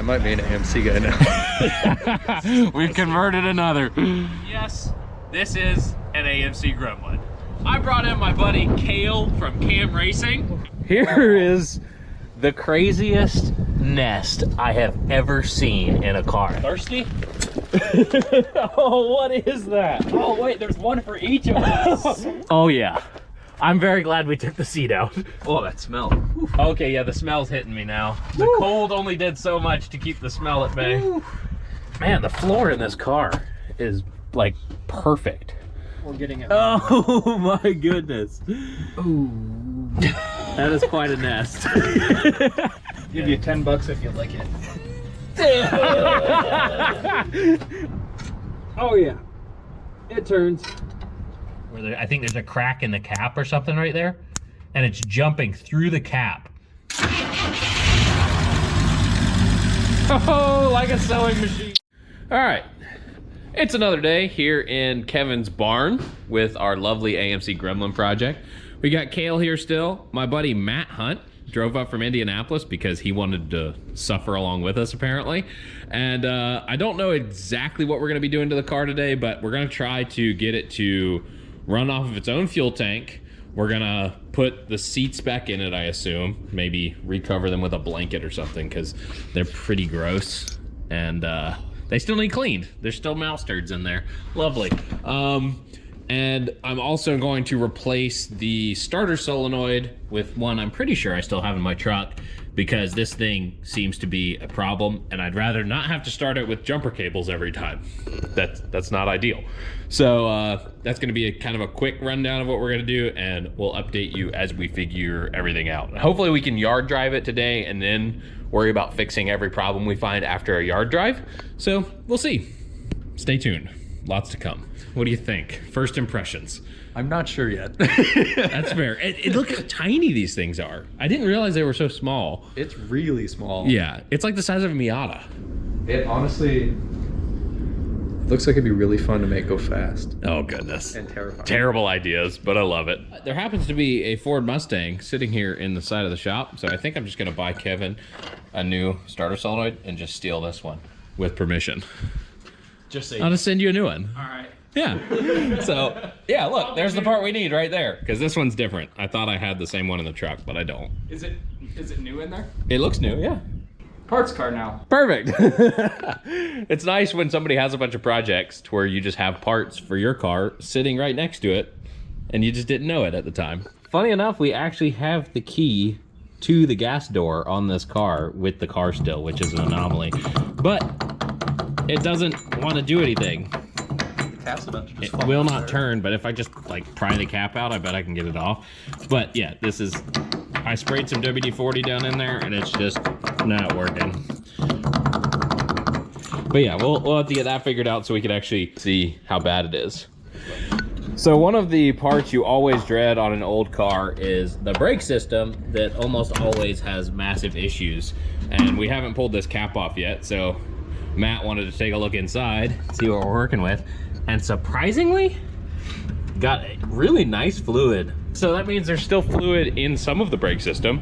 might be an AMC guy now. We've converted another. Yes, this is an AMC Gremlin. I brought in my buddy Cale from Cam Racing. Here is the craziest nest I have ever seen in a car. Thirsty? Oh, what is that? Oh wait, there's one for each of us. Oh yeah. I'm very glad we took the seat out. Oh, that smell. Okay, yeah, the smell's hitting me now. The cold only did so much to keep the smell at bay. Man, the floor in this car is like perfect. We're getting it. Oh my goodness. Ooh. That is quite a nest. Give you $10 if you lick it. Oh yeah. It turns. I think there's a crack in the cap or something right there, and it's jumping through the cap. Oh, like a sewing machine. All right, it's another day here in Kevin's barn with our lovely AMC Gremlin project. We got Cale here still. My buddy Matt Hunt drove up from Indianapolis because he wanted to suffer along with us apparently. And I don't know exactly what we're gonna be doing to the car today, but we're gonna try to get it to run off of its own fuel tank. We're gonna put the seats back in it, I assume. Maybe recover them with a blanket or something because they're pretty gross. And they still need cleaned. There's still mouse turds in there. Lovely. And I'm also going to replace the starter solenoid with one I'm pretty sure I still have in my truck because this thing seems to be a problem and I'd rather not have to start it with jumper cables every time. That's not ideal. So that's gonna be a kind of a quick rundown of what we're gonna do and we'll update you as we figure everything out. Hopefully we can yard drive it today and then worry about fixing every problem we find after a yard drive. So we'll see. Stay tuned. Lots to come. What do you think? First impressions. I'm not sure yet. That's fair. Look how tiny these things are. I didn't realize they were so small. It's really small. Yeah, it's like the size of a Miata. It honestly looks like it'd be really fun to make go fast. Oh goodness. And terrifying. Terrible ideas, but I love it. There happens to be a Ford Mustang sitting here in the side of the shop, so I think I'm just gonna buy Kevin a new starter solenoid and just steal this one with permission. Just say. I'll just send you a new one. All right. Yeah. So, yeah, look, there's the part we need right there. Because this one's different. I thought I had the same one in the truck, but I don't. Is it new in there? It looks new, yeah. Parts car now. Perfect. It's nice when somebody has a bunch of projects to where you just have parts for your car sitting right next to it, and you just didn't know it at the time. Funny enough, we actually have the key to the gas door on this car with the car still, which is an anomaly. But it doesn't want to do anything. It will not turn, but if I just like pry the cap out, I bet I can get it off. But yeah, this is, I sprayed some WD-40 down in there and it's just not working. But yeah, we'll have to get that figured out so we can actually see how bad it is. So one of the parts you always dread on an old car is the brake system that almost always has massive issues. And we haven't pulled this cap off yet, so Matt wanted to take a look inside, see what we're working with. And surprisingly, got a really nice fluid. So that means there's still fluid in some of the brake system.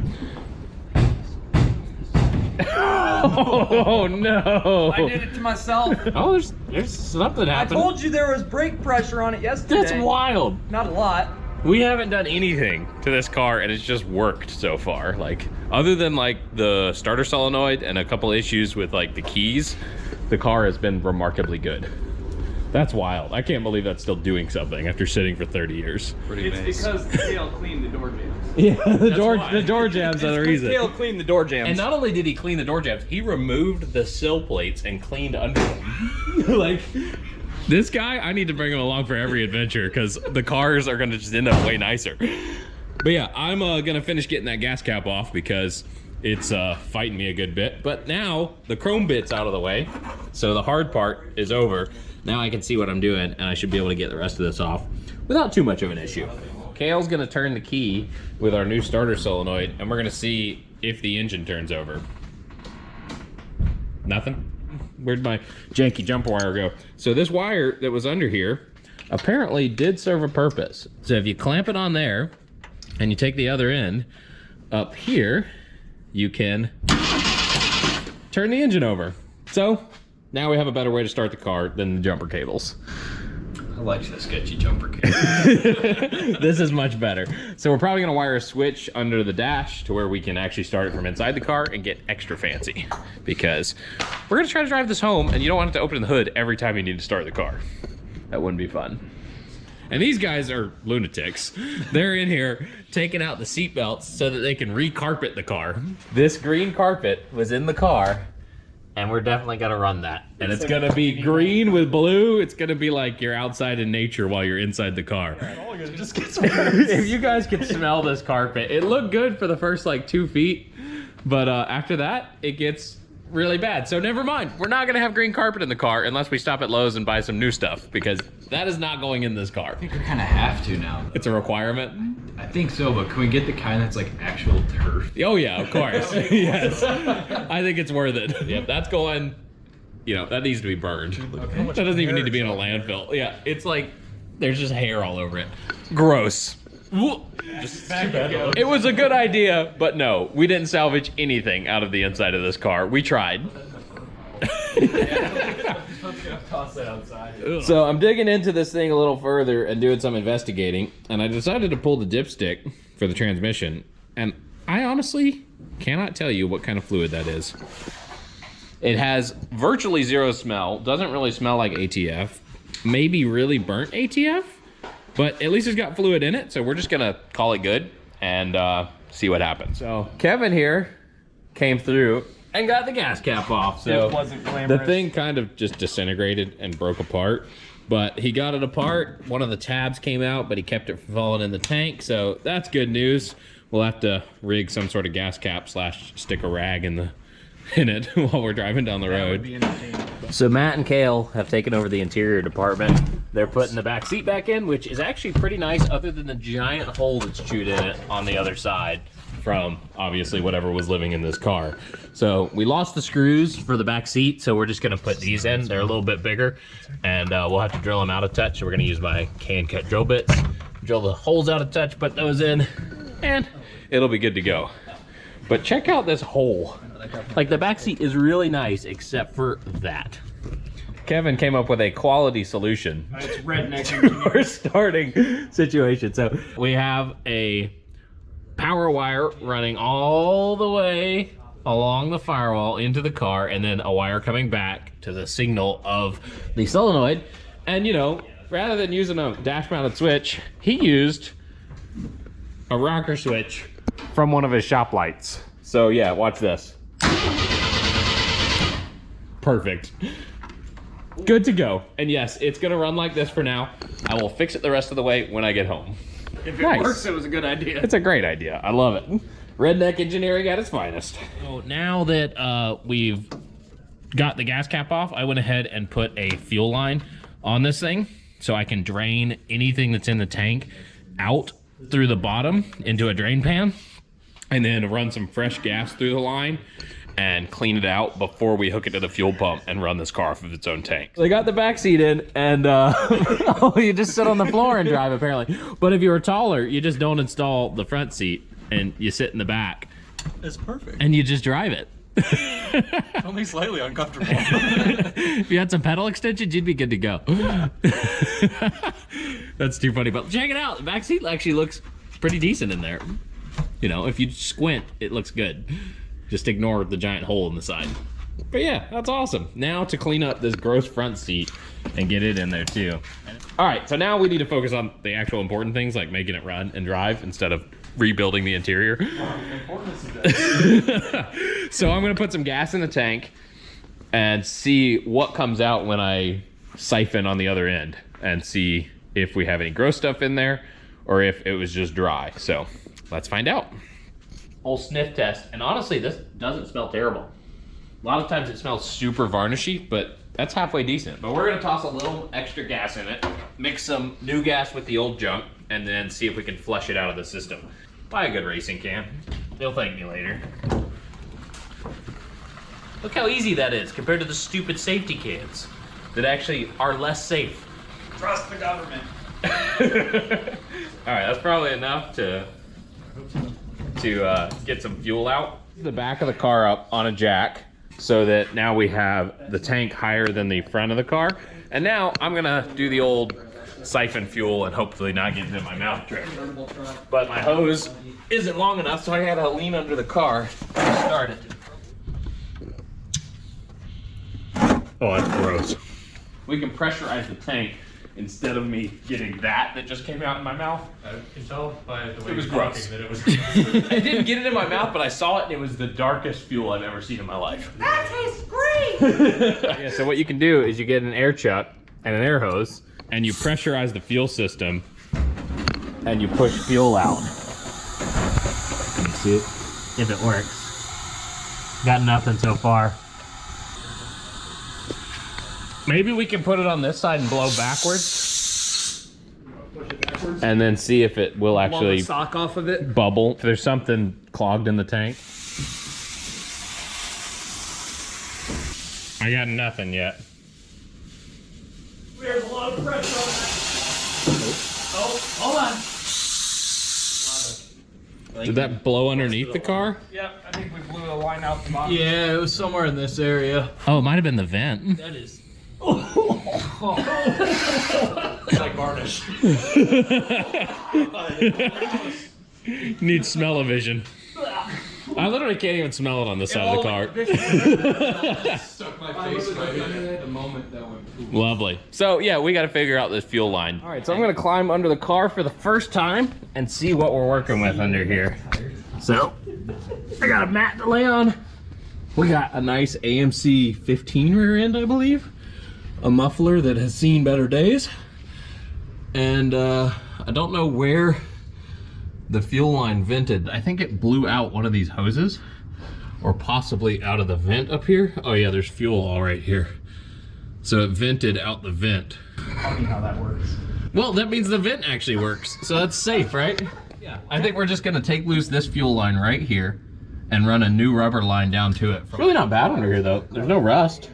Oh no! I did it to myself. Oh, there's something happening. I told you there was brake pressure on it yesterday. That's wild. Not a lot. We haven't done anything to this car and it's just worked so far. Like, other than like the starter solenoid and a couple issues with like the keys, the car has been remarkably good. That's wild. I can't believe that's still doing something after sitting for 30 years. Pretty nice. It's because Cale cleaned the door jams. Yeah, the door jams are the reason. Cale cleaned the door jams. And not only did he clean the door jams, he removed the sill plates and cleaned under them. Like, this guy, I need to bring him along for every adventure because the cars are gonna just end up way nicer. But yeah, I'm gonna finish getting that gas cap off because it's fighting me a good bit. But now the chrome bit's out of the way, so the hard part is over. Now I can see what I'm doing and I should be able to get the rest of this off without too much of an issue. Cale's gonna turn the key with our new starter solenoid and we're gonna see if the engine turns over. Nothing? Where'd my janky jumper wire go? So this wire that was under here apparently did serve a purpose. So if you clamp it on there and you take the other end up here, you can turn the engine over. So now we have a better way to start the car than the jumper cables. I like the sketchy jumper cable. This is much better. So we're probably gonna wire a switch under the dash to where we can actually start it from inside the car and get extra fancy, because we're gonna try to drive this home and you don't want it to open the hood every time you need to start the car. That wouldn't be fun. And these guys are lunatics. They're in here taking out the seat belts so that they can re-carpet the car. This green carpet was in the car, and we're definitely gonna run that. And it's gonna be green with blue. It's gonna be like you're outside in nature while you're inside the car. It just gets worse. If you guys could smell this carpet, it looked good for the first like 2 feet, but after that, it gets really bad. So never mind. We're not gonna have green carpet in the car unless we stop at Lowe's and buy some new stuff, because that is not going in this car. I think we kind of have to now. It's a requirement. I think so, but can we get the kind that's like actual turf? Oh yeah, of course. Yes. I think it's worth it. Yep, that's going, you know, that needs to be burned. Okay. That doesn't even need to be in a landfill. Yeah, it's like, there's just hair all over it. Gross. It was a good idea, but no, we didn't salvage anything out of the inside of this car. We tried. So I'm digging into this thing a little further and doing some investigating, and I decided to pull the dipstick for the transmission, and I honestly cannot tell you what kind of fluid that is. It has virtually zero smell, doesn't really smell like ATF, maybe really burnt ATF, but at least it's got fluid in it, so we're just gonna call it good and see what happens. So Kevin here came through and got the gas cap off. So It wasn't glamorous. the thing kind of just disintegrated and broke apart, but he got it apart. One of the tabs came out, but he kept it from falling in the tank, so that's good news. We'll have to rig some sort of gas cap / stick a rag in it while we're driving down the road. So Matt and Cale have taken over the interior department. They're putting the back seat back in, which is actually pretty nice, other than the giant hole that's chewed in it on the other side from obviously whatever was living in this car. So we lost the screws for the back seat, so we're just gonna put these in. They're a little bit bigger, and we'll have to drill them out a touch. So we're gonna use my can cut drill bits, drill the holes out a touch, put those in, and it'll be good to go. But check out this hole. Like, the back seat is really nice, except for that. Kevin came up with a quality solution. It's redneck For starting situation. So we have a power wire running all the way along the firewall into the car, and then a wire coming back to the signal of the solenoid. And, you know, rather than using a dash mounted switch, he used a rocker switch from one of his shop lights. So yeah, watch this. Perfect. Good to go. And yes, it's gonna run like this for now. I will fix it the rest of the way when I get home. If it works, it was a good idea. It's a great idea. I love it. Redneck engineering at its finest. So now that we've got the gas cap off, I went ahead and put a fuel line on this thing so I can drain anything that's in the tank out through the bottom into a drain pan, and then run some fresh gas through the line and clean it out before we hook it to the fuel pump and run this car off of its own tank. They got the back seat in, and oh, you just sit on the floor and drive apparently. But if you were taller, you just don't install the front seat and you sit in the back. It's perfect. And you just drive it. Only slightly uncomfortable. If you had some pedal extensions, you'd be good to go. That's too funny, but check it out. The back seat actually looks pretty decent in there. You know, if you squint, it looks good. Just ignore the giant hole in the side. But yeah, that's awesome. Now to clean up this gross front seat and get it in there too. All right, so now we need to focus on the actual important things, like making it run and drive instead of rebuilding the interior. So I'm gonna put some gas in the tank and see what comes out when I siphon on the other end, and see if we have any gross stuff in there or if it was just dry. So let's find out. Whole sniff test, and honestly, this doesn't smell terrible. A lot of times it smells super varnishy, but that's halfway decent. But we're gonna toss a little extra gas in it, mix some new gas with the old junk, and then see if we can flush it out of the system. Buy a good racing can. They'll thank me later. Look how easy that is compared to the stupid safety cans that actually are less safe. Trust the government. All right, that's probably enough to get some fuel out. The back of the car up on a jack, so that now we have the tank higher than the front of the car. And now I'm gonna do the old siphon fuel and hopefully not get into my mouth trick. But my hose isn't long enough, so I gotta lean under the car to start it. Oh, that's gross. We can pressurize the tank instead of me getting that just came out in my mouth. I can tell by the way It was you're gross. talking that it was. I didn't get it in my mouth, but I saw it and it was the darkest fuel I've ever seen in my life. That tastes great! Yeah, so what you can do is you get an air chuck and an air hose and you pressurize the fuel system and you push fuel out. Can you see it? If it works. Got nothing so far. Maybe we can put it on this side and blow backwards. Push it backwards. And then see if it will Blow actually the sock off of it. bubble. If there's something clogged in the tank. I got nothing yet. There's a lot of pressure on that. Oh, hold on. Did that blow underneath the car? Yeah, I think we blew a line out the bottom. Yeah, it was somewhere in this area. Oh, it might have been the vent. That is. It's like varnish. Need smell-o-vision. I literally can't even smell it on the side of the car. Stuck my face right in it the moment that went poof. Lovely. So yeah, we got to figure out this fuel line. All right, so I'm gonna climb under the car for the first time and see what we're working with under here. So I got a mat to lay on. We got a nice AMC 15 rear end, I believe. A muffler that has seen better days. And I don't know where the fuel line vented. I think it blew out one of these hoses, or possibly out of the vent up here. Oh yeah, there's fuel all right here. So it vented out the vent. Tell me how that works. Well, that means the vent actually works, so that's safe, right? Yeah. I think we're just gonna take loose this fuel line right here and run a new rubber line down to it. It's really not bad under here though. There's no rust.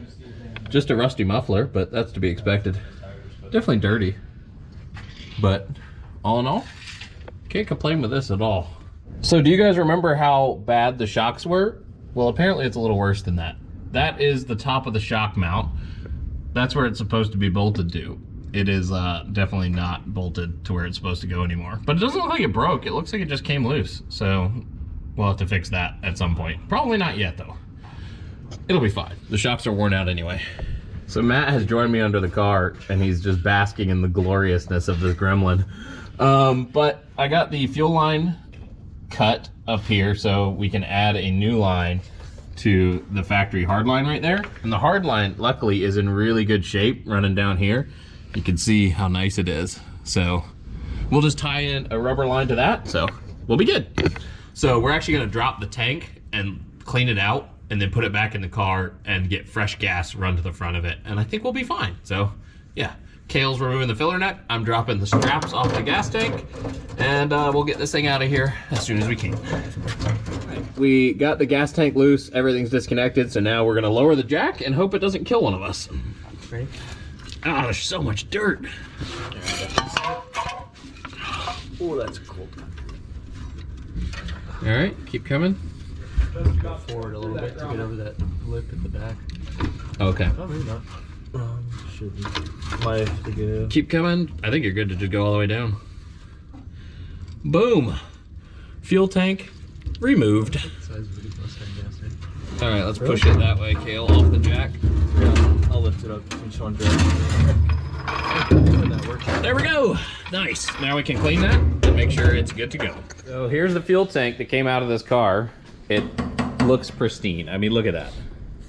Just a rusty muffler, but that's to be expected. Definitely dirty. But all in all, can't complain with this at all. So do you guys remember how bad the shocks were? Well, apparently it's a little worse than that. That is the top of the shock mount. That's where it's supposed to be bolted to. It is definitely not bolted to where it's supposed to go anymore. But it doesn't look like it broke. It looks like it just came loose. So we'll have to fix that at some point. Probably not yet though. It'll be fine. The shocks are worn out anyway. So Matt has joined me under the car and he's just basking in the gloriousness of this Gremlin. But I got the fuel line cut up here so we can add a new line to the factory hard line right there. And the hard line, luckily, is in really good shape running down here. You can see how nice it is. So we'll just tie in a rubber line to that, so we'll be good. So we're actually gonna drop the tank and clean it out and then put it back in the car and get fresh gas run to the front of it. And I think we'll be fine. So yeah, Cale's removing the filler nut. I'm dropping the straps off the gas tank and we'll get this thing out of here as soon as we can. We got the gas tank loose, everything's disconnected. So now we're gonna lower the jack and hope it doesn't kill one of us. Right. Oh, there's so much dirt. Oh, that's cool. All right, keep coming. Forward a little bit to get over that lip at the back. Okay. Oh, maybe not. Should be. Might have to go. Keep coming. I think you're good to just go all the way down. Boom. Fuel tank removed. All right, let's push it that way, Cale, off the jack. Yeah, I'll lift it up. Each one that works. There we go. Nice. Now we can clean that and make sure it's good to go. So here's the fuel tank that came out of this car. It looks pristine. I mean, look at that.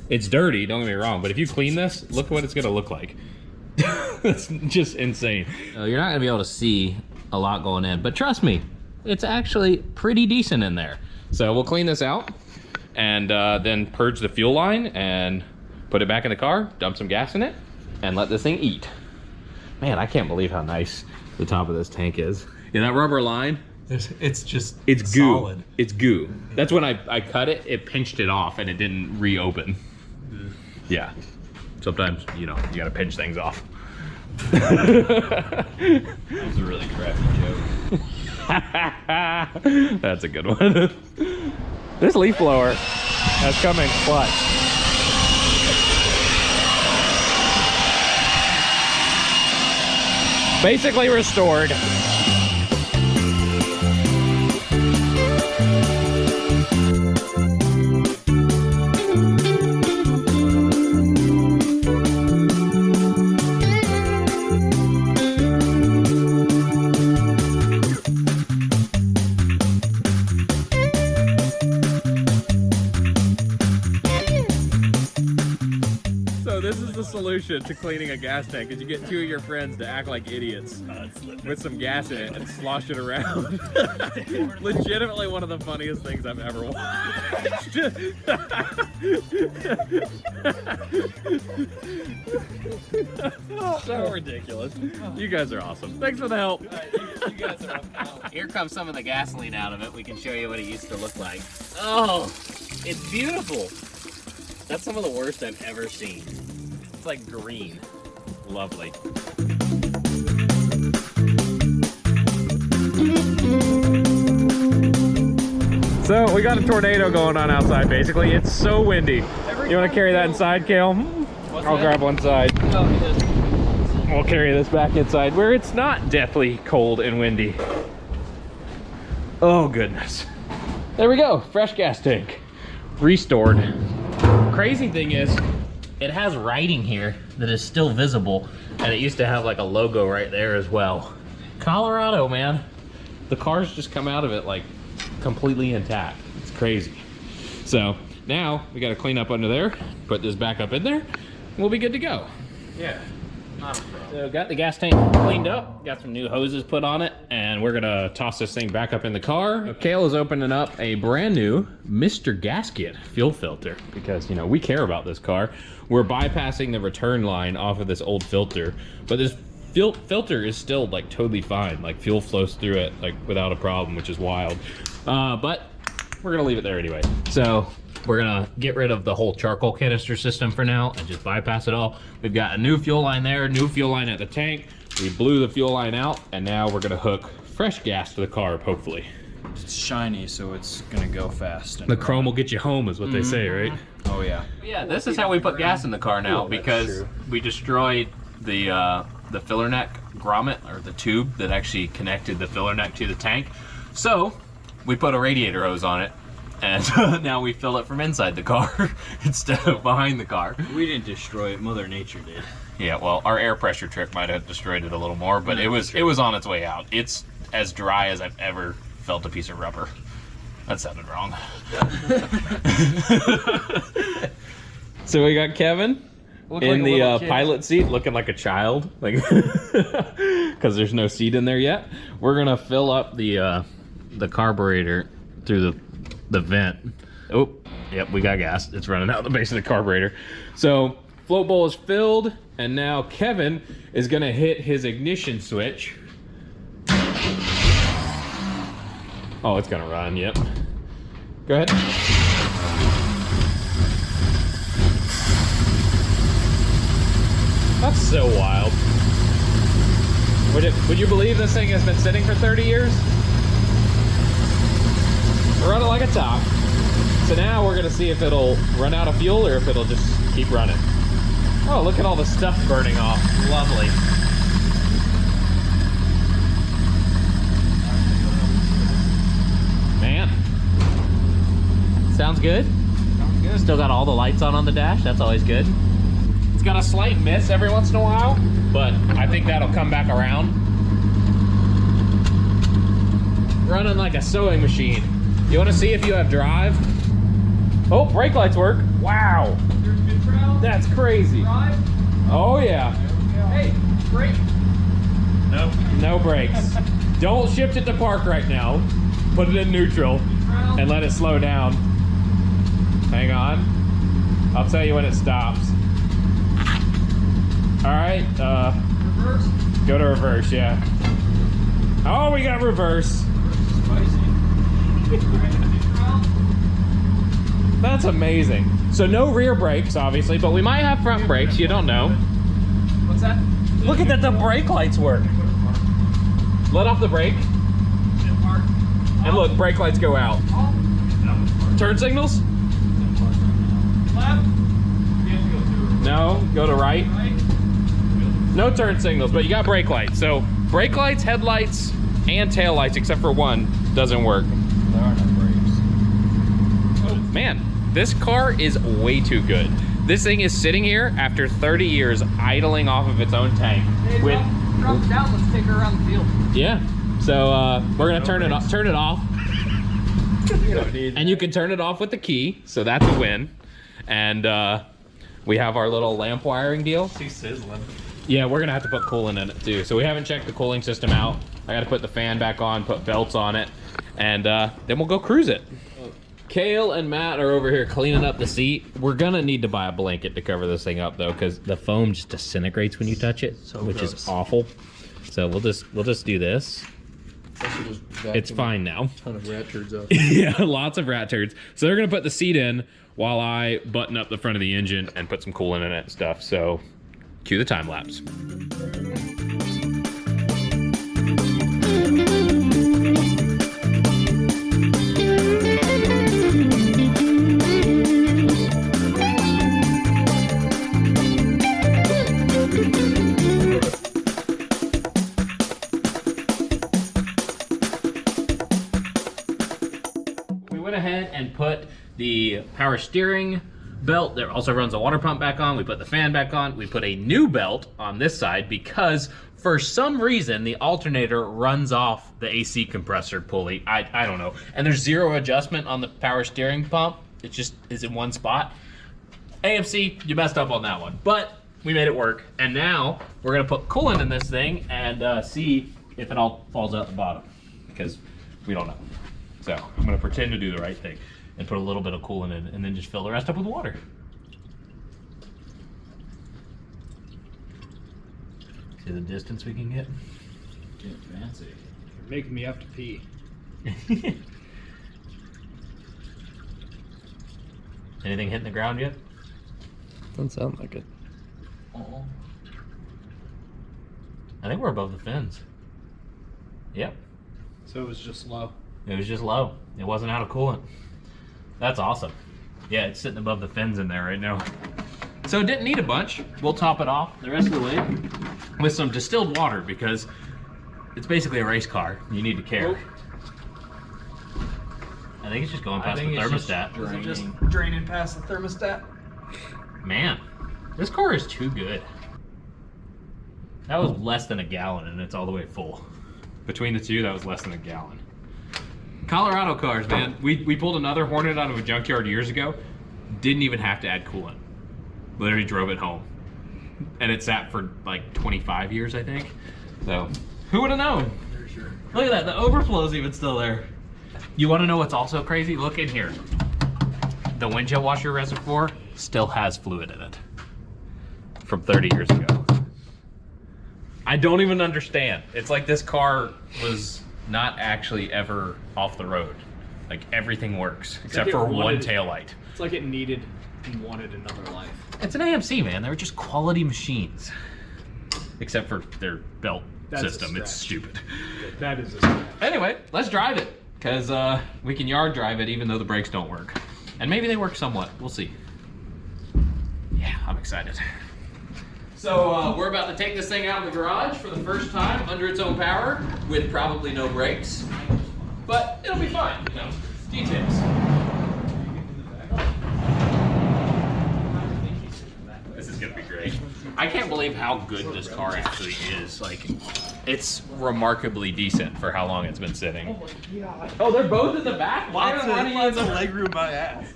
It's dirty, don't get me wrong, but if you clean this, look what it's gonna look like. It's just insane. You're not gonna be able to see a lot going in, but trust me, it's actually pretty decent in there. So we'll clean this out and then purge the fuel line and put it back in the car, dump some gas in it, and let this thing eat. Man, I can't believe how nice the top of this tank is. Yeah, that rubber line, it's just it's goo. solid. It's goo. That's when I cut it, it pinched it off and it didn't reopen. Yeah. Sometimes, you know, you gotta pinch things off. That was a really crappy joke. That's a good one. This leaf blower has come in clutch. Basically restored. This is the solution to cleaning a gas tank, is you get 2 of your friends to act like idiots with some gas in it and slosh it around. Legitimately one of the funniest things I've ever watched. So ridiculous. You guys are awesome. Thanks for the help. You guys are Here comes some of the gasoline out of it. We can show you what it used to look like. Oh, it's beautiful. That's some of the worst I've ever seen. It's like green. Lovely. So we got a tornado going on outside basically. It's so windy. You want to carry that inside, Cale? I'll grab one side. We'll carry this back inside where it's not deathly cold and windy. Oh goodness. There we go, fresh gas tank. Restored. Crazy thing is, it has writing here that is still visible, and it used to have like a logo right there as well. Colorado, man. The cars just come out of it like completely intact. It's crazy. So now we got to clean up under there, put this back up in there, and we'll be good to go. Yeah. Not a problem. So got the gas tank cleaned up, got some new hoses put on it, and we're gonna toss this thing back up in the car. Cale is opening up a brand new Mr. Gasket fuel filter because, you know, we care about this car. We're bypassing the return line off of this old filter, but this filter is still like totally fine. Like fuel flows through it like without a problem, which is wild. But we're gonna leave it there anyway. So we're gonna get rid of the whole charcoal canister system for now and just bypass it all. We've got a new fuel line there, new fuel line at the tank. We blew the fuel line out, and now we're gonna hook fresh gas to the carb, hopefully. It's shiny, so it's gonna go fast. The chrome will get you home, is what they say, right? Oh yeah. Yeah, this is how we put gas in the car now, because we destroyed the filler neck grommet, or the tube that actually connected the filler neck to the tank. So we put a radiator hose on it, and now we fill it from inside the car instead of behind the car. We didn't destroy it, Mother Nature did. Yeah, well, our air pressure trick might have destroyed it a little more, but it was on its way out. It's as dry as I've ever felt a piece of rubber. That sounded wrong. So we got Kevin in the pilot seat, looking like a child, like because there's no seat in there yet. We're gonna fill up the carburetor through the vent. Oh, yep, we got gas. It's running out the base of the carburetor. So float bowl is filled, and now Kevin is gonna hit his ignition switch. Oh, it's gonna run, yep. Go ahead. That's so wild. Would you believe this thing has been sitting for 30 years? Run it like a top. So now we're gonna see if it'll run out of fuel or if it'll just keep running. Oh, look at all the stuff burning off. Lovely. Man. Sounds good. Sounds good. Still got all the lights on the dash. That's always good. It's got a slight miss every once in a while, but I think that'll come back around. Running like a sewing machine. You want to see if you have drive? Oh, brake lights work. Wow. That's crazy. Oh yeah. Hey, brake. Nope. No brakes. Don't shift it to park right now. Put it in neutral and let it slow down. Hang on. I'll tell you when it stops. All right. Reverse. Go to reverse, yeah. Oh, we got reverse. That's amazing. So no rear brakes, obviously, but we might have front brakes. You don't know. What's that? Look at that, the brake lights work. Let off the brake. And look, brake lights go out. Turn signals? Left. No, go to right. No turn signals, but you got brake lights, so Brake lights, headlights, and tail lights, except for one, doesn't work. There are no brakes. Man, this car is way too good. This thing is sitting here after 30 years idling off of its own tank. With Drop it down, let's take her around the field. yeah, so we're gonna turn it off. You don't need And you can turn it off with the key, so that's a win. And we have our little lamp wiring deal. see sizzling. Yeah, we're gonna have to put coolant in it too. So we haven't checked the cooling system out. I gotta put the fan back on, put belts on it, and then we'll go cruise it. Cale and Matt are over here cleaning up the seat. We're gonna need to buy a blanket to cover this thing up though, because the foam just disintegrates when you touch it, which is awful. So we'll just do this. It's fine now. Ton of rat turds up. Yeah, lots of rat turds. So they're gonna put the seat in while I button up the front of the engine and put some coolant in it and stuff. So cue the time lapse. And put the power steering belt that also runs the water pump back on. We put the fan back on. We put a new belt on this side because for some reason the alternator runs off the AC compressor pulley. I don't know. And there's zero adjustment on the power steering pump. It just is in one spot. AMC, you messed up on that one, but we made it work. And now we're gonna put coolant in this thing and see if it all falls out the bottom because we don't know. So I'm gonna pretend to do the right thing and put a little bit of coolant in and then just fill the rest up with water. See the distance we can get? Get fancy. You're making me have to pee. Anything hitting the ground yet? Doesn't sound like it. Oh. I think we're above the fins. Yep. So it was just low. It was just low. It wasn't out of coolant. That's awesome. Yeah, it's sitting above the fins in there right now. So it didn't need a bunch. We'll top it off the rest of the way with some distilled water because it's basically a race car. You need to care. I think it's just going past the thermostat. Is it just draining past the thermostat? Man, this car is too good. That was less than a gallon and it's all the way full. Between the two, that was less than a gallon. Colorado cars, man. We pulled another Hornet out of a junkyard years ago. Didn't even have to add coolant. Literally drove it home. And it sat for like 25 years, I think. So, who would have known? For sure. Look at that, the overflow's even still there. You wanna know what's also crazy? Look in here. The windshield washer reservoir still has fluid in it. From 30 years ago. I don't even understand. It's like this car was not actually ever off the road. Like everything works except for one taillight. It's like it needed and wanted another life. It's an AMC, man. They're just quality machines. Except for their belt That's a system. It's stretch. stupid. That is a stretch. Anyway, let's drive it. Because we can yard drive it even though the brakes don't work. And maybe they work somewhat. We'll see. Yeah, I'm excited. So we're about to take this thing out of the garage for the first time under its own power with probably no brakes. But it'll be fine, you know, details. This is gonna be great. I can't believe how good this car actually is. Like, it's remarkably decent for how long it's been sitting. Oh my god. Oh, they're both in the back? Why are one of you in the leg room my ass?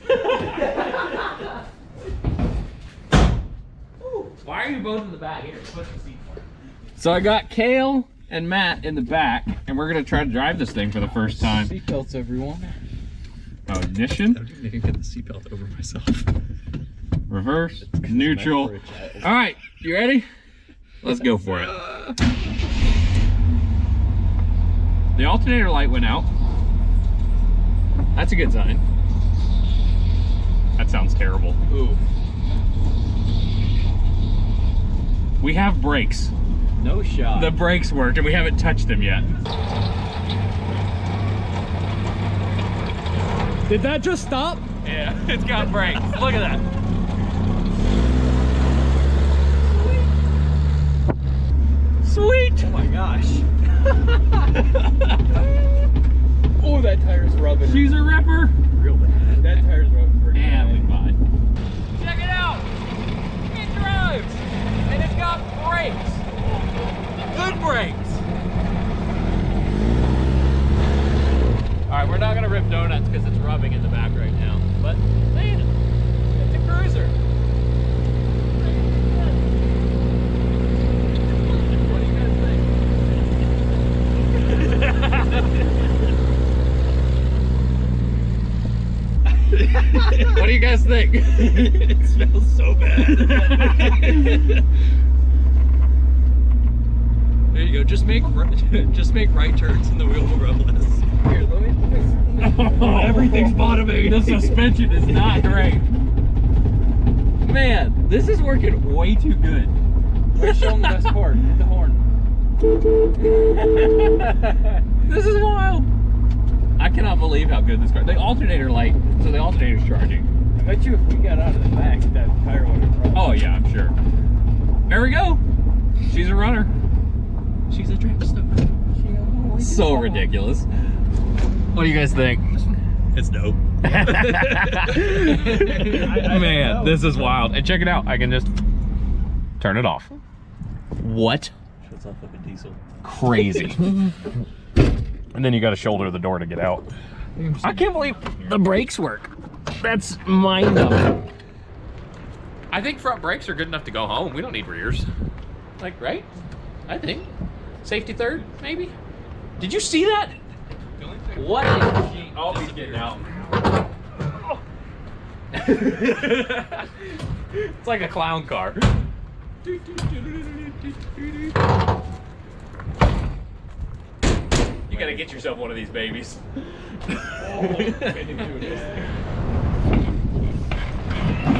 Why are you both in the back? Here, put the seat for it. So I got Cale and Matt in the back, and we're gonna try to drive this thing for the first time. Seatbelts, everyone. Oh, ignition. I can get the seatbelt over myself. Reverse, neutral. All right, you ready? Let's go for it. The alternator light went out. That's a good sign. That sounds terrible. Ooh. We have brakes. No shot. The brakes work, and we haven't touched them yet. Did that just stop? Yeah, it's got brakes. Look at that. Sweet. Oh my gosh. ripper? Real bad. That tire's rubbing pretty Yeah, bad. we fine. Check it out. It drives, and it's got brakes. Good brakes. All right, we're not gonna rip donuts because it's rubbing in the back right now. But man, it's a cruiser. What do you guys think? What do you guys think? It smells so bad. There you go. Just make right turns and the wheel will rub less. Here, let me. Oh, everything's bottoming. The suspension is not great. Man, this is working way too good. Let's show them the best part. Hit the horn. This is wild. I cannot believe how good this car. The alternator light, so the alternator's charging. I bet you if we got out of the back, that tire would have run. Oh yeah, I'm sure. There we go. She's a runner. She's a track star. So ridiculous. What do you guys think? It's dope. Man, this is wild. And check it out. I can just turn it off. What? Shuts off like a diesel. Crazy. And then you got to shoulder the door to get out. I can't believe the brakes work. That's mind-numbing. I think front brakes are good enough to go home. We don't need rears. Like, right? I think. Safety third, maybe? Did you see that? What? Oh, he's getting out. It's like a clown car. You gotta get yourself one of these babies.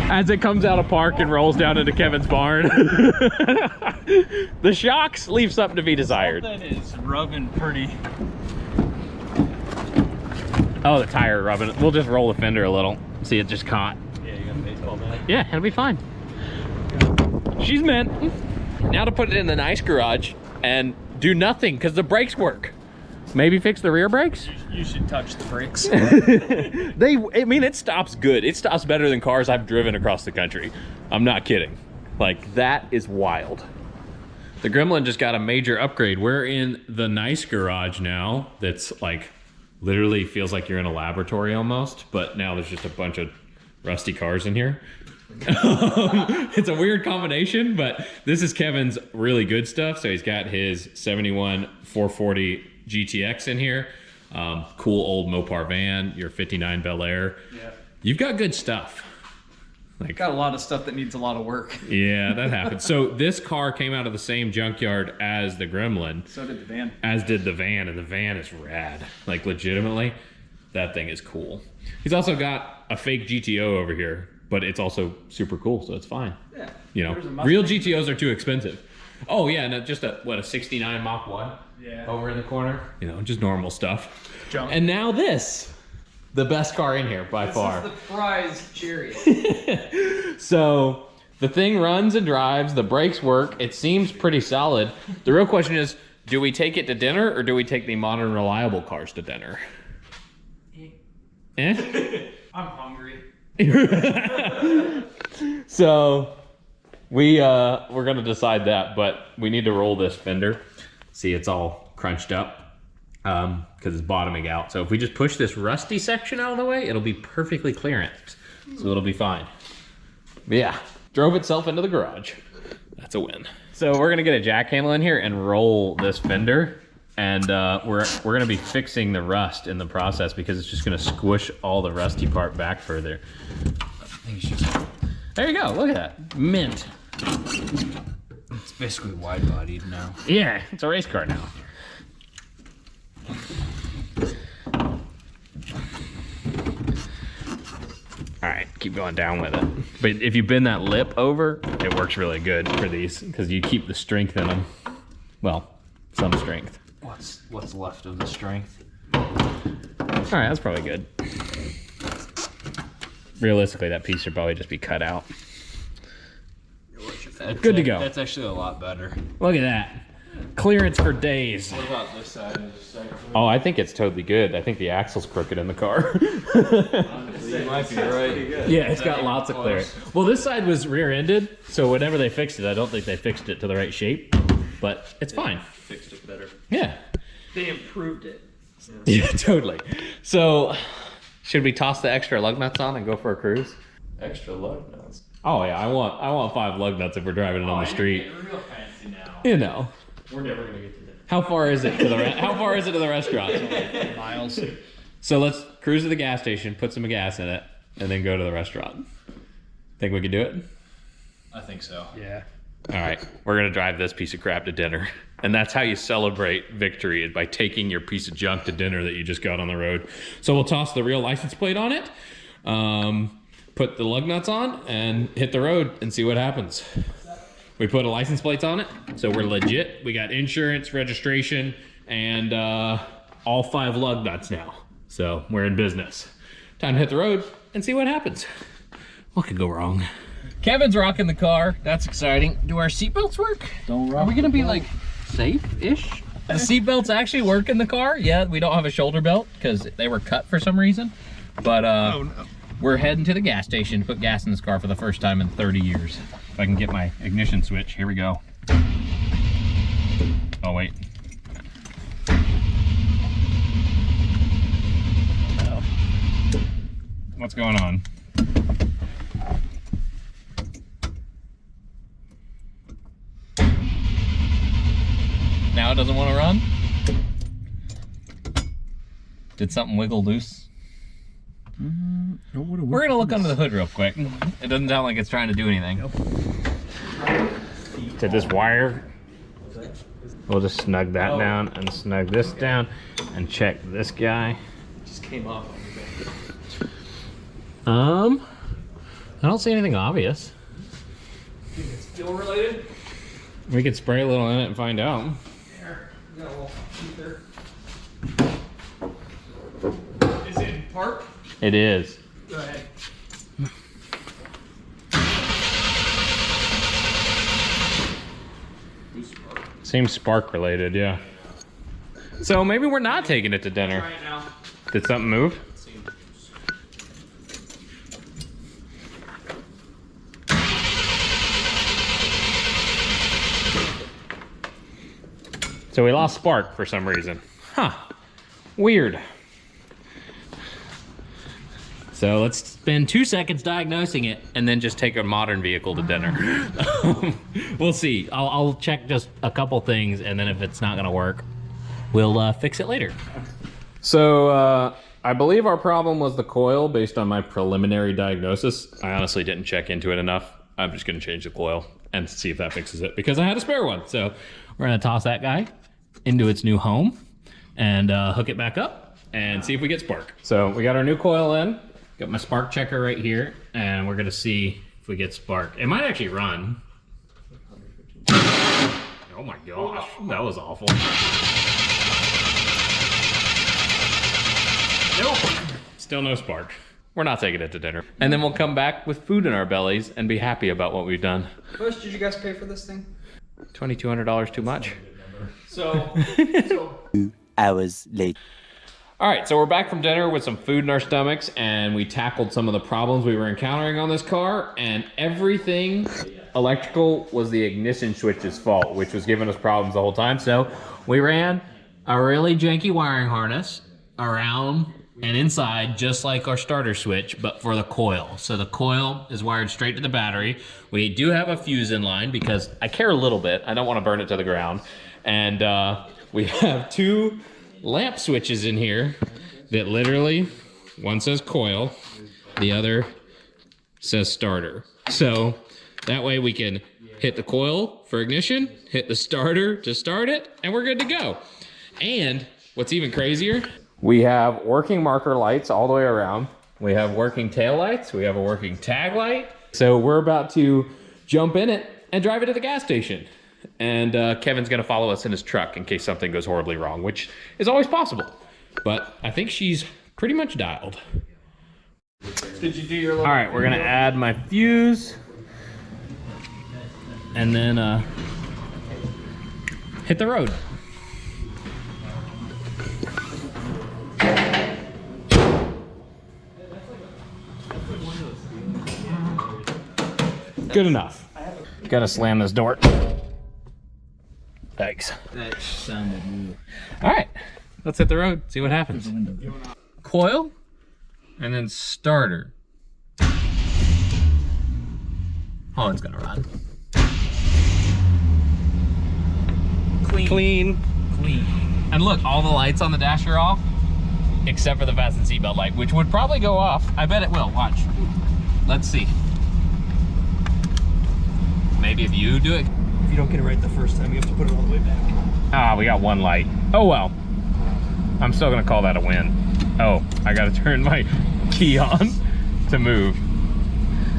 As it comes out of park and rolls down into Kevin's barn. The shocks leave something to be desired. Something is rubbing pretty. Oh, the tire rubbing. We'll just roll the fender a little. See, it just caught. Yeah, you got a baseball bat. Yeah, it'll be fine. She's meant. Now to put it in the nice garage and do nothing because the brakes work. Maybe fix the rear brakes? You should touch the brakes. I mean, it stops good. It stops better than cars I've driven across the country. I'm not kidding. Like, that is wild. The Gremlin just got a major upgrade. We're in the nice garage now that's like, literally feels like you're in a laboratory almost, but now there's just a bunch of rusty cars in here. It's a weird combination, but this is Kevin's really good stuff. So he's got his 71 440 GTX in here. Cool old Mopar van, your 59 Bel Air. Yeah. You've got good stuff. Like, Got a lot of stuff that needs a lot of work. yeah, that happens. So this car came out of the same junkyard as the Gremlin. So did the van. As did the van, and the van is rad. Like, legitimately, that thing is cool. He's also got a fake GTO over here, but it's also super cool, so it's fine. Yeah. You know, There's a Mustang. real GTOs are too expensive. Oh yeah, and just a 69 Mach 1 Yeah. over in the corner. You know, just normal stuff. Junk. And now this, the best car in here by far. This is the prize chariot. So the thing runs and drives, the brakes work, it seems pretty solid. The real question is, do we take it to dinner or do we take the modern reliable cars to dinner? Eh? I'm hungry. So we're gonna decide that, but we need to roll this fender. See, it's all crunched up because it's bottoming out. So if we just push this rusty section out of the way, it'll be perfectly clearance. So it'll be fine. But yeah, drove itself into the garage. That's a win. So we're gonna get a jack handle in here and roll this fender. And we're gonna be fixing the rust in the process because it's just gonna squish all the rusty part back further. There you go, look at that, mint. It's basically wide-bodied now. Yeah, it's a race car now. All right, keep going down with it. But if you bend that lip over, it works really good for these because you keep the strength in them. Well, some strength. What's left of the strength? All right, that's probably good. Realistically, that piece should probably just be cut out. Good to go. That's actually a lot better. Look at that. Clearance for days. What about this side? Oh, I think it's totally good. I think the axle's crooked in the car. Honestly, you might be right. Yeah, it's got lots of clearance. Well, this side was rear-ended, so whenever they fixed it, I don't think they fixed it to the right shape, but it's fine. Fixed it better. Yeah. They improved it. Yeah, totally. So, should we toss the extra lug nuts on and go for a cruise? Extra lug nuts. Oh yeah, I want 5 lug nuts if we're driving it on the street. Real fancy now. You know. We're never gonna get to that. How far is it to the restaurant? Miles. So let's cruise to the gas station, put some gas in it, and then go to the restaurant. Think we can do it? I think so. Yeah. All right, we're gonna drive this piece of crap to dinner. And that's how you celebrate victory, is by taking your piece of junk to dinner that you just got on the road. So we'll toss the real license plate on it, put the lug nuts on, and hit the road and see what happens. We put a license plate on it, so we're legit. We got insurance, registration, and all 5 lug nuts now. So we're in business. Time to hit the road and see what happens. What could go wrong? Kevin's rocking the car. That's exciting. Do our seatbelts work? Don't rock. Are we gonna be like safe-ish? The seatbelts actually work in the car. Yeah, we don't have a shoulder belt because they were cut for some reason. But Oh no. we're heading to the gas station to put gas in this car for the first time in 30 years. If I can get my ignition switch, here we go. Oh wait. What's going on? Now it doesn't want to run? Did something wiggle loose? We're gonna look under the hood real quick. It doesn't sound like it's trying to do anything. To this wire, we'll just snug that down and snug this down and check this guy. Just came off. I don't see anything obvious. It's fuel related. We could spray a little in it and find out. There, we got a little ether. Is it in park? It is. Go ahead. Seems spark related, yeah. So maybe we're not taking it to dinner. Try it now. Did something move? So we lost spark for some reason. Huh. Weird. So let's spend 2 seconds diagnosing it and then just take a modern vehicle to dinner. We'll see. I'll check just a couple things, and then if it's not gonna work, we'll fix it later. So I believe our problem was the coil based on my preliminary diagnosis. I honestly didn't check into it enough. I'm just gonna change the coil and see if that fixes it because I had a spare one. So we're gonna toss that guy into its new home and hook it back up and see if we get spark. So we got our new coil in, got my spark checker right here, and we're gonna see if we get spark. It might actually run. Oh my gosh, that was awful. Nope, still no spark. We're not taking it to dinner. And then we'll come back with food in our bellies and be happy about what we've done. How much did you guys pay for this thing? $2,200 too much? So 2 hours later. All right, so we're back from dinner with some food in our stomachs, and we tackled some of the problems we were encountering on this car, and everything electrical was the ignition switch's fault, which was giving us problems the whole time. So we ran a really janky wiring harness around and inside, just like our starter switch, but for the coil. So the coil is wired straight to the battery. We do have a fuse in line because I care a little bit. I don't want to burn it to the ground. And we have 2 lamp switches in here that literally, one says coil, the other says starter. So that way we can hit the coil for ignition, hit the starter to start it, and we're good to go. And what's even crazier, we have working marker lights all the way around. We have working tail lights. We have a working tag light. So we're about to jump in it and drive it to the gas station. And Kevin's gonna follow us in his truck in case something goes horribly wrong, which is always possible. But I think she's pretty much dialed. did you do your All right, we're gonna add my fuse. And then hit the road. Good enough. Gotta slam this door. Thanks. That sounded new. All right, let's hit the road, see what happens. Coil, and then starter. Oh, it's gonna run. Clean. And look, all the lights on the dash are off, except for the fasten seatbelt light, which would probably go off. I bet it will, watch. Let's see. Maybe if you do it. If you don't get it right the first time, you have to put it all the way back. Ah, we got one light. Oh well. I'm still gonna call that a win. Oh, I gotta turn my key on to move.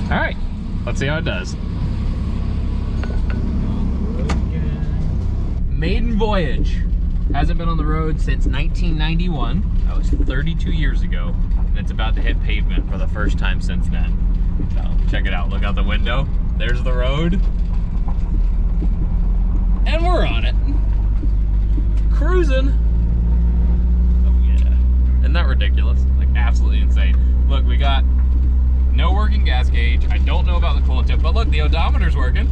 All right, let's see how it does. Maiden voyage. Hasn't been on the road since 1991. That was 32 years ago. And it's about to hit pavement for the first time since then. So check it out, look out the window. There's the road. And we're on it. Cruising. Oh yeah. Isn't that ridiculous? Like absolutely insane. Look, we got no working gas gauge. I don't know about the coolant tip, but look, the odometer's working.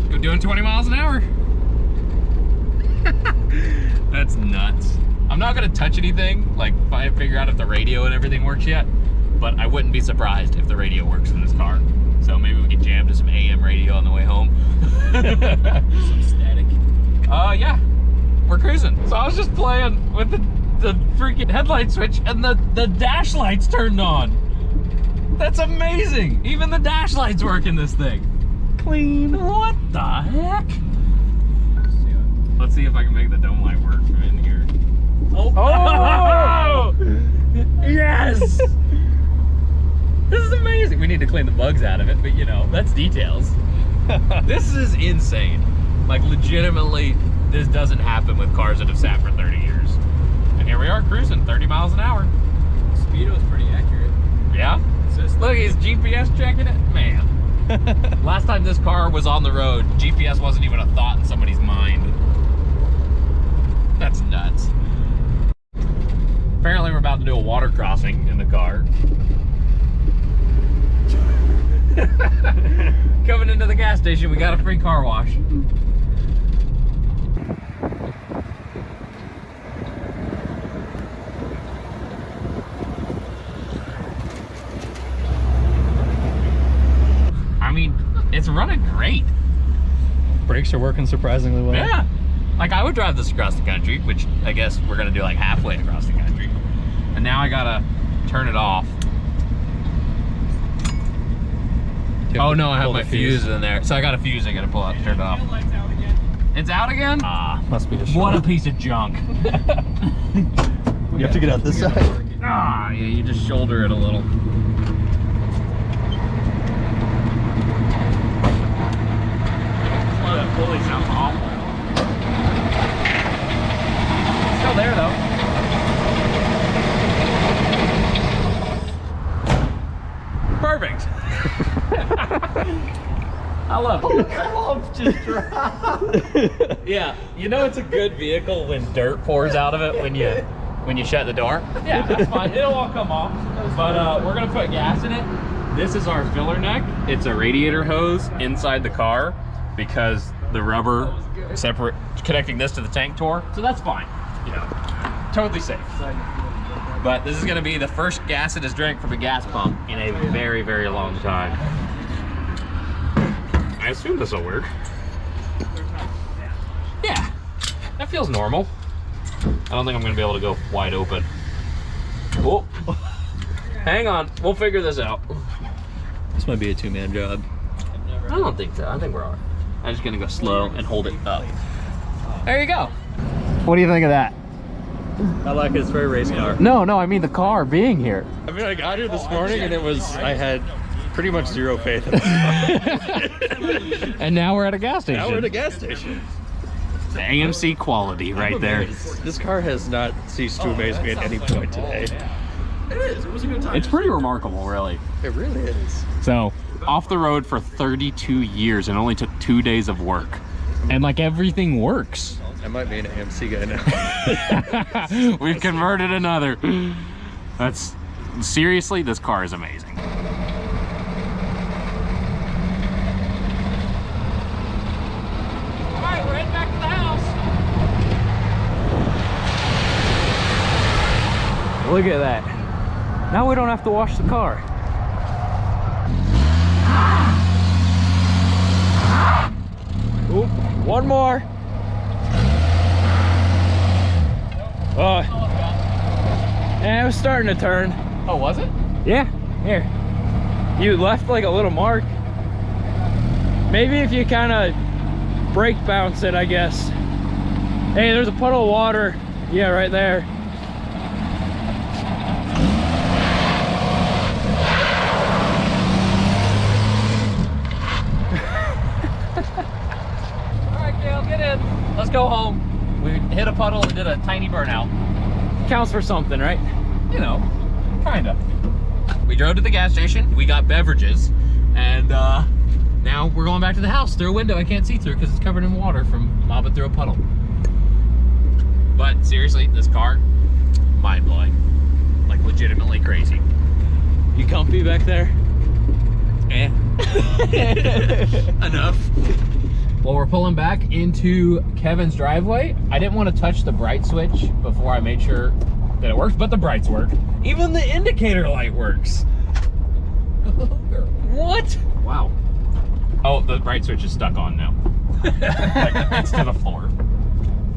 We're doing 20 miles an hour. That's nuts. I'm not gonna touch anything, like figure out if the radio and everything works yet, but I wouldn't be surprised if the radio works in this car. So maybe we can jam to some AM radio on the way home. Some static. Yeah, we're cruising. So I was just playing with the freaking headlight switch and the dash lights turned on. That's amazing. Even the dash lights work in this thing. Clean. What the heck? Let's see if I can make the dome light work from in here. Oh! Yes! This is amazing. We need to clean the bugs out of it, but you know, that's details. This is insane. Like legitimately, this doesn't happen with cars that have sat for 30 years. And here we are cruising 30 miles an hour. Speedo's pretty accurate. Yeah? Look, he's GPS checking it. Man. Last time this car was on the road, GPS wasn't even a thought in somebody's mind. That's nuts. Apparently we're about to do a water crossing in the car. Coming into the gas station, we got a free car wash. I mean, it's running great. Brakes are working surprisingly well. Yeah. Like I would drive this across the country, which I guess we're gonna do like halfway across the country. And now I gotta turn it off. Oh no, I have my fuse in there. So I got a fuse I gotta pull out to turn it off. It's out again? Ah, Must be a what a piece of junk. You have to get out this side. Ah, yeah, you just shoulder it a little. Oh, that pulley sounds awful. Still there though. Perfect. I love it. Yeah, you know it's a good vehicle when dirt pours out of it when you shut the door. Yeah, that's fine. It'll all come off. But we're gonna put gas in it. This is our filler neck. It's a radiator hose inside the car because the rubber separate connecting this to the tank tore. So that's fine. You know, totally safe. But this is gonna be the first gas it has drank from a gas pump in a very, very long time. I assume this will work. Yeah, that feels normal. I don't think I'm gonna be able to go wide open. Oh, hang on, we'll figure this out. This might be a two-man job. I don't think so, I think we're all right. I'm just gonna go slow and hold it up. There you go. What do you think of that? I like it. It's very race car. No, I mean the car being here. I mean, I got here this morning and I had pretty much zero faith in this. And now we're at a gas station. Now we're at a gas station. The AMC quality right there. This car has not ceased to amaze me at any point today. It is. It was a good time. It's pretty remarkable, really. It really is. So, off the road for 32 years and only took 2 days of work. And like everything works. I might be an AMC guy now. We've converted another. That's seriously, this car is amazing. All right, we're heading back to the house. Look at that. Now we don't have to wash the car. Oop, one more. Oh, and it was starting to turn. Oh, was it? Yeah, here. You left like a little mark. Maybe if you kind of brake bounce it, I guess. Hey, there's a puddle of water. Yeah, right there. All right, Cale, get in. Let's go home. We hit a puddle and did a tiny burnout. Counts for something, right? You know, kinda. We drove to the gas station, we got beverages, and now we're going back to the house through a window I can't see through because it's covered in water from mobbing through a puddle. But seriously, this car, mind-blowing. Like legitimately crazy. You comfy back there? Eh. Enough. Well, we're pulling back into Kevin's driveway. I didn't want to touch the bright switch before I made sure that it works, but the brights work. Even the indicator light works. What? Wow. Oh, the bright switch is stuck on now. Like, it's to the floor.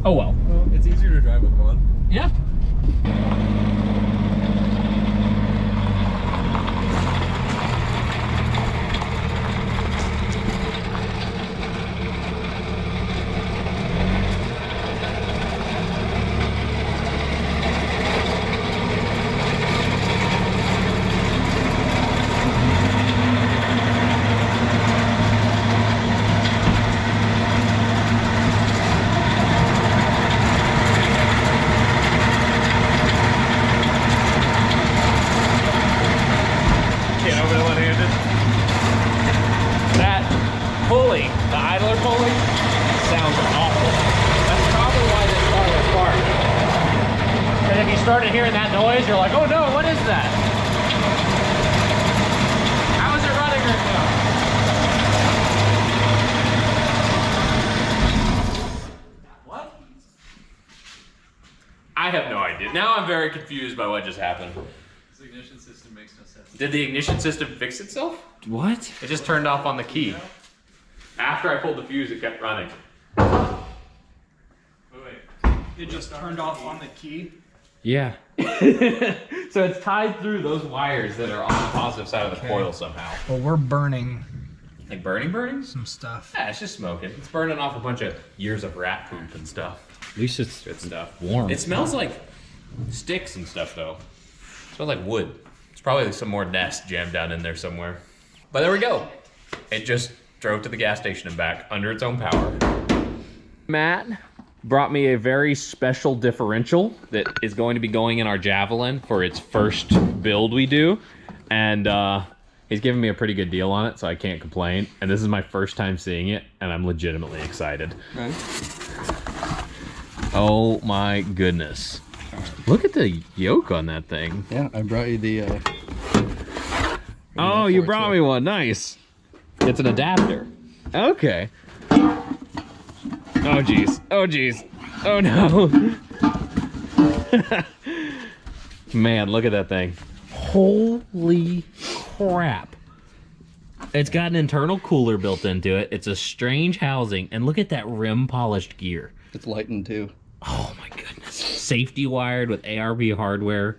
Oh well. Well, it's easier to drive with one. Yeah. That pulley, the idler pulley, sounds awful. That's probably why this car will fart. And if you started hearing that noise, you're like, oh no, what is that? How is it running right now? What? I have no idea. Now I'm very confused by what just happened. This ignition system makes no sense. Did the ignition system fix itself? What? It just turned off on the key. After I pulled the fuse, it kept running. Wait. It just turned off on the key. Yeah. So it's tied through those wires that are on the positive side of the coil somehow. Well, we're burning Like burning? some stuff. Yeah, it's just smoking. It's burning off a bunch of years of rat poop and stuff. At least it's Good stuff. warm. It smells like sticks and stuff though. It smells like wood. It's probably some more nest jammed down in there somewhere. But there we go. It just drove to the gas station and back under its own power. Matt brought me a very special differential that is going to be going in our Javelin for its first build we do. And he's giving me a pretty good deal on it, so I can't complain. And this is my first time seeing it, and I'm legitimately excited. Right. Oh my goodness. Look at the yoke on that thing. Yeah, I brought you the. Oh, you brought me one. Nice. It's an adapter. Okay. Oh, geez. Oh, geez. Oh, no. Man, look at that thing. Holy crap. It's got an internal cooler built into it. It's a strange housing. And look at that rim polished gear. It's lightened too. Oh, my goodness. Safety wired with ARB hardware.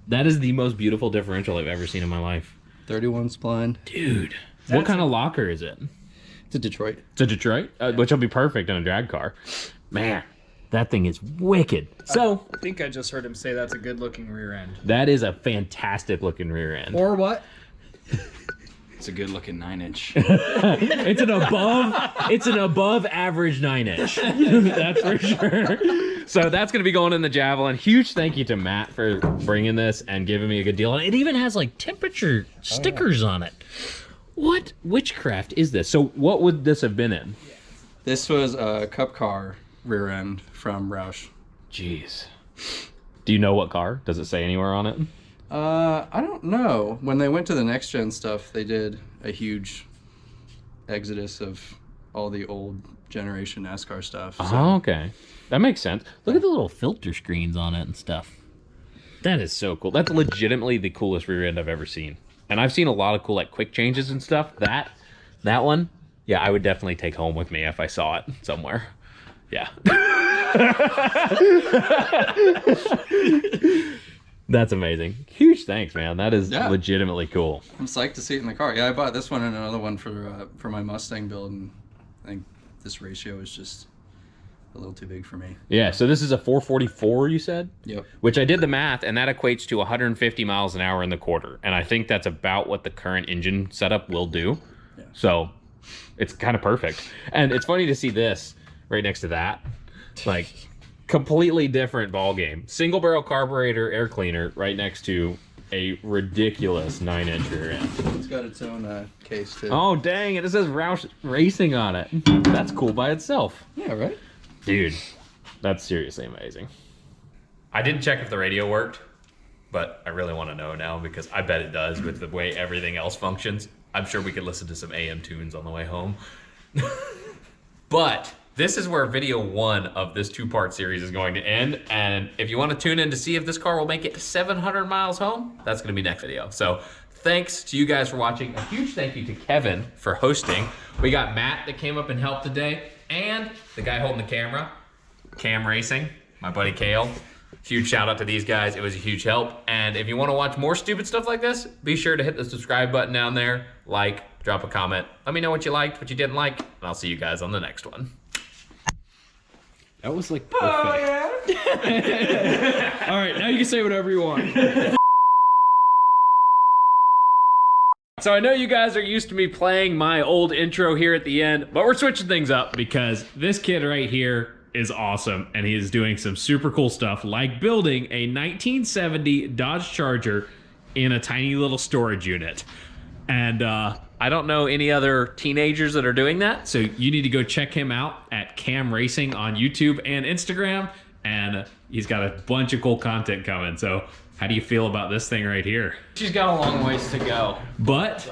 That is the most beautiful differential I've ever seen in my life. 31 spline. Dude. What kind of locker is it? It's a Detroit. It's a Detroit, which will be perfect in a drag car. Man, that thing is wicked. So, I think I just heard him say that's a good looking rear end. that is a fantastic looking rear end. Or what? It's a good looking 9-inch. It's an above average 9-inch. That's for sure. So that's going to be going in the Javelin. Huge thank you to Matt for bringing this and giving me a good deal. And it even has like temperature stickers on it. What witchcraft is this? So what would this have been in? This was a Cup car rear end from Roush. Jeez. Do you know what car? Does it say anywhere on it? I don't know. When they went to the next gen stuff, they did a huge exodus of all the old generation NASCAR stuff. So. Oh, okay. That makes sense. Look at the little filter screens on it and stuff. That is so cool. That's legitimately the coolest rear end I've ever seen. And I've seen a lot of cool like quick changes and stuff. That one, yeah, I would definitely take home with me if I saw it somewhere. Yeah. That's amazing. Huge thanks, man. That is legitimately cool. I'm psyched to see it in the car. Yeah, I bought this one and another one for my Mustang build, and I think this ratio is just a little too big for me. Yeah, so this is a 444, you said? Yep. Which I did the math, and that equates to 150 miles an hour in the quarter. And I think that's about what the current engine setup will do. Yeah. So it's kind of perfect. And it's funny to see this right next to that. Like, completely different ball game. Single barrel carburetor air cleaner right next to a ridiculous 9-inch rear end. It's got its own case too. Oh, dang it. It says Roush Racing on it. That's cool by itself. Yeah, right? Dude, that's seriously amazing. I didn't check if the radio worked, but I really want to know now because I bet it does with the way everything else functions. I'm sure we could listen to some AM tunes on the way home. But this is where video 1 of this 2-part series is going to end. And if you want to tune in to see if this car will make it to 700 miles home, that's going to be next video. So thanks to you guys for watching. A huge thank you to Kevin for hosting. We got Matt that came up and helped today. And the guy holding the camera, Cam Racing, my buddy Cale. Huge shout out to these guys. It was a huge help. And if you want to watch more stupid stuff like this, be sure to hit the subscribe button down there. Like, drop a comment. Let me know what you liked, what you didn't like. And I'll see you guys on the next one. That was like perfect. Oh, yeah. All right, now you can say whatever you want. So I know you guys are used to me playing my old intro here at the end, but we're switching things up because this kid right here is awesome, and he is doing some super cool stuff like building a 1970 Dodge Charger in a tiny little storage unit. And I don't know any other teenagers that are doing that, so you need to go check him out at Cam Racing on YouTube and Instagram, and he's got a bunch of cool content coming. So how do you feel about this thing right here? She's got a long ways to go. But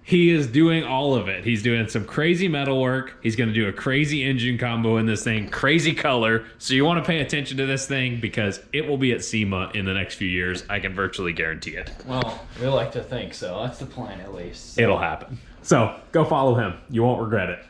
he is doing all of it. He's doing some crazy metal work. He's gonna do a crazy engine combo in this thing, crazy color. So you wanna pay attention to this thing because it will be at SEMA in the next few years. I can virtually guarantee it. Well, we like to think so. That's the plan at least. It'll happen. So go follow him. You won't regret it.